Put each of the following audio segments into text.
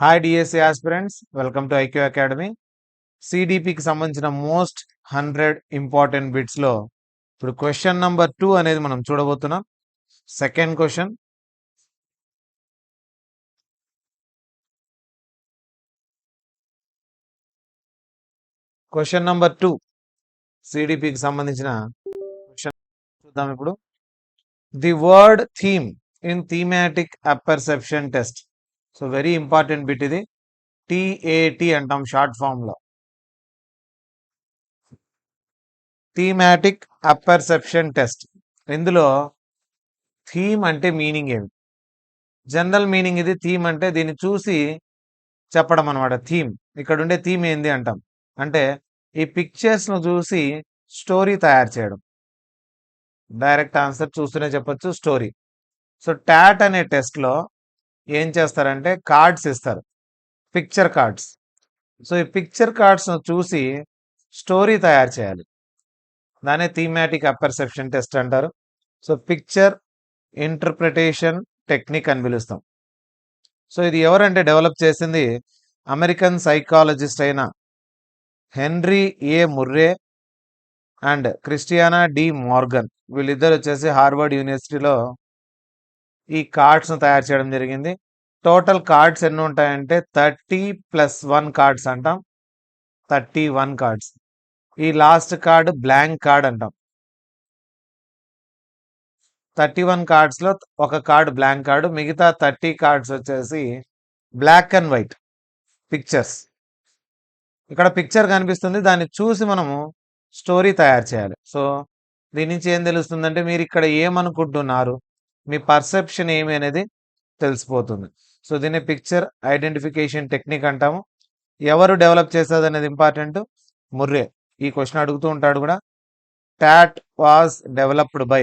Hi DSC aspirants, welcome to IQ academy. సిడిపికి సంబంధించిన most 100 important బిట్స్లో ఇప్పుడు క్వశ్చన్ నంబర్ 2 అనేది మనం చూడబోతున్నాం. సెకండ్ క్వశ్చన్, క్వశ్చన్ నంబర్ 2 సిడిపికి సంబంధించిన క్వశ్చన్ చూద్దాం. ఇప్పుడు the word theme in thematic apperception test. So very important bit ఇది. టీఏటి అంటాం షార్ట్ ఫామ్ లో. Thematic apperception test. ఇందులో థీమ్ అంటే మీనింగ్ ఏమి? జనరల్ మీనింగ్ ఇది. థీమ్ అంటే దీన్ని చూసి చెప్పడం అనమాట. థీమ్, ఇక్కడ ఉండే థీమ్ ఏంది అంటాం అంటే ఈ పిక్చర్స్ ను చూసి స్టోరీ తయారు చేయడం. డైరెక్ట్ ఆన్సర్ చూస్తూనే చెప్పొచ్చు, స్టోరీ. సో టాట్ అనే టెస్ట్ లో ఏం చేస్తారంటే కార్డ్స్ ఇస్తారు, పిక్చర్ కార్డ్స్. సో ఈ పిక్చర్ కార్డ్స్ ను చూసి స్టోరీ తయారు చేయాలి. దానే థీమాటిక్ అపర్సెప్షన్ టెస్ట్ అంటారు. సో పిక్చర్ ఇంటర్ప్రిటేషన్ టెక్నిక్ అని పిలుస్తాం. సో ఇది ఎవరంటే డెవలప్ చేసింది అమెరికన్ సైకాలజిస్ట్ అయిన Henry A Murray and Christiana D Morgan. వీళ్ళిద్దరు వచ్చేసి హార్వర్డ్ యూనివర్సిటీలో ఈ కార్డ్స్ ను తయారు చేయడం జరిగింది. టోటల్ కార్డ్స్ ఎన్ని ఉంటాయంటే 30+1 కార్డ్స్ అంటాం. 31 కార్డ్స్. ఈ లాస్ట్ కార్డ్ బ్లాంక్ కార్డ్ అంటాం. 31 కార్డ్స్ లో ఒక కార్డ్ బ్లాంక్ కార్డ్, మిగతా 30 కార్డ్స్ వచ్చేసి బ్లాక్ అండ్ వైట్ పిక్చర్స్. ఇక్కడ పిక్చర్ కనిపిస్తుంది, దాన్ని చూసి మనము స్టోరీ తయారు చేయాలి. సో దీని నుంచి ఏం తెలుస్తుందంటే మీరు ఇక్కడ ఏమనుకుంటున్నారు, మీ పర్సెప్షన్ ఏమి అనేది తెలిసిపోతుంది. సో దీన్ని పిక్చర్ ఐడెంటిఫికేషన్ టెక్నిక్ అంటాము. ఎవరు డెవలప్ చేసేది అనేది ఇంపార్టెంట్. ముర్రే. ఈ క్వశ్చన్ అడుగుతూ ఉంటాడు కూడా. TAT was developed by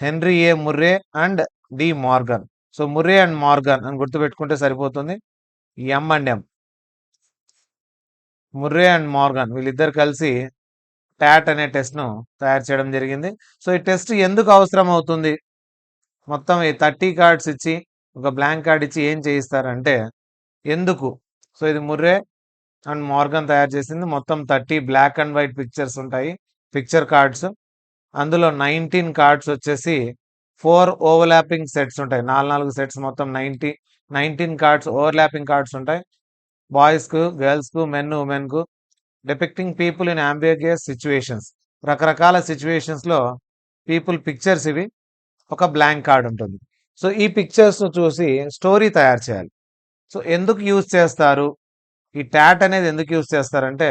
Henry A Murray and D Morgan. So Murray and Morgan అని గుర్తుపెట్టుకుంటే సరిపోతుంది. M and M, Murray and Morgan వీళ్ళిద్దరు కలిసి టాట్ అనే టెస్ట్ ను తయారు చేయడం జరిగింది. సో ఈ టెస్ట్ ఎందుకు అవసరం అవుతుంది? మొత్తం ఈ 30 కార్డ్స్ ఇచ్చి ఒక బ్లాంక్ కార్డ్ ఇచ్చి ఏం చేయిస్తారంటే ఎందుకు? సో ఇది ముర్రే అండ్ మార్గన్ తయారు చేసింది. మొత్తం 30 బ్లాక్ అండ్ వైట్ పిక్చర్స్ ఉంటాయి, పిక్చర్ కార్డ్స్. అందులో 19 కార్డ్స్ వచ్చేసి 4 ఓవర్లాపింగ్ సెట్స్ ఉంటాయి. 4 సెట్స్, మొత్తం 19 కార్డ్స్ ఓవర్లాపింగ్ కార్డ్స్ ఉంటాయి. బాయ్స్ కు, గర్ల్స్ కు, మెన్ ఉమెన్ కు, డిపిక్టింగ్ పీపుల్ ఇన్ అంబిగ్యూయస్ సిచ్యువేషన్స్. రకరకాల సిచ్యువేషన్స్ లో పీపుల్ పిక్చర్స్ ఇవి. ఒక బ్లాంక్ కార్డ్ ఉంటుంది. సో ఈ పిక్చర్స్ ను చూసి స్టోరీ తయారు చేయాలి. సో ఎందుకు యూజ్ చేస్తారు? ఈ టాట్ అనేది ఎందుకు యూజ్ చేస్తారంటే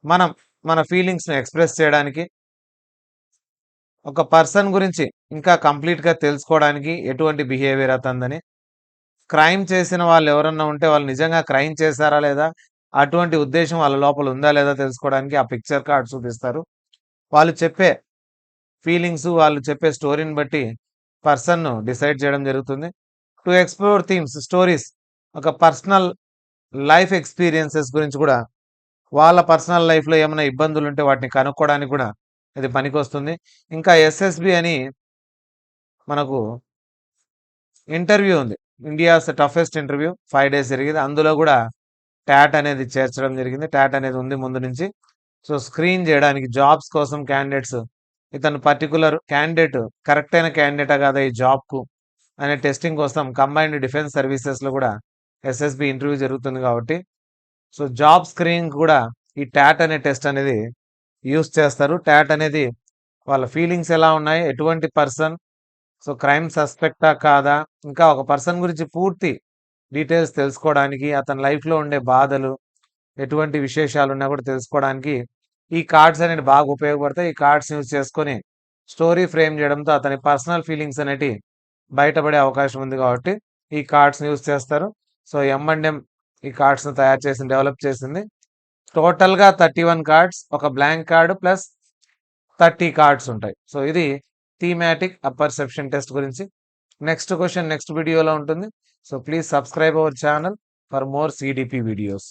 మనం మన ఫీలింగ్స్ ను ఎక్స్ప్రెస్ చేయడానికి, ఒక పర్సన్ గురించి ఇంకా కంప్లీట్ గా తెలుసుకోవడానికి, ఎటువంటి బిహేవియర్ అతందని, క్రైమ్ చేసిన వాళ్ళు ఎవరన్నా ఉంటే వాళ్ళు నిజంగా క్రైమ్ చేశారా లేదా, అటువంటి ఉద్దేశం వాళ్ళ లోపల ఉందా లేదా తెలుసుకోవడానికి ఆ పిక్చర్ కార్డ్ చూపిస్తారు. వాళ్ళు చెప్పే ఫీలింగ్స్, వాళ్ళు చెప్పే స్టోరీని బట్టి పర్సన్ ను డిసైడ్ చేయడం జరుగుతుంది. టు ఎక్స్ప్లోర్ థీమ్స్, స్టోరీస్, ఒక పర్సనల్ లైఫ్ ఎక్స్పీరియన్సెస్ గురించి కూడా, వాళ్ళ పర్సనల్ లైఫ్ లో ఏమైనా ఇబ్బందులు ఉంటే వాటిని కనుక్కోవడానికి కూడా ఇది పనికొస్తుంది. ఇంకా ఎస్ఎస్బి అని మనకు ఇంటర్వ్యూ ఉంది, ఇండియాస్ టఫెస్ట్ ఇంటర్వ్యూ, 5 days జరిగింది. అందులో కూడా టాట్ అనేది చేర్చడం జరిగింది. టాట్ అనేది ఉంది ముందు నుంచి. సో స్క్రీన్ చేయడానికి జాబ్స్ కోసం క్యాండిడేట్స్, ఇతను పర్టికులర్ క్యాండిడేట్ కరెక్ట్ అయిన క్యాండిడేటా కాదా ఈ జాబ్ కు అనే టెస్టింగ్ కోసం కంబైన్డ్ డిఫెన్స్ సర్వీసెస్ లో కూడా ఎస్ఎస్బి ఇంటర్వ్యూ జరుగుతుంది కాబట్టి, సో జాబ్ స్క్రీనింగ్ కూడా ఈ టాట్ అనే టెస్ట్ అనేది యూస్ చేస్తారు. టాట్ అనేది వాళ్ళ ఫీలింగ్స్ ఎలా ఉన్నాయి, ఎటువంటి పర్సన్, సో క్రైమ్ సస్పెక్టా కాదా, ఇంకా ఒక పర్సన్ గురించి పూర్తి డీటెయిల్స్ తెలుసుకోవడానికి, అతని లైఫ్లో ఉండే బాధలు, ఎటువంటి విశేషాలు ఉన్నా కూడా తెలుసుకోవడానికి ఈ కార్డ్స్ అనేవి బాగా ఉపయోగపడతాయి. ఈ కార్డ్స్ యూజ్ చేసుకొని స్టోరీ ఫ్రేమ్ చేయడంతో అతని పర్సనల్ ఫీలింగ్స్ అనేవి బయటపడే అవకాశం ఉంది కాబట్టి ఈ కార్డ్స్ యూజ్ చేస్తారు. సో M&M ఈ కార్డ్స్ ను తయారు చేసి డెవలప్ చేసింది. టోటల్ గా 31 కార్డ్స్, ఒక బ్లాంక్ కార్డ్ ప్లస్ 30 కార్డ్స్ ఉంటాయి. సో ఇది థీమాటిక్ అపర్సెప్షన్ టెస్ట్ గురించి. నెక్స్ట్ క్వశ్చన్ నెక్స్ట్ వీడియోలో ఉంటుంది. So please subscribe our channel for more CDP videos.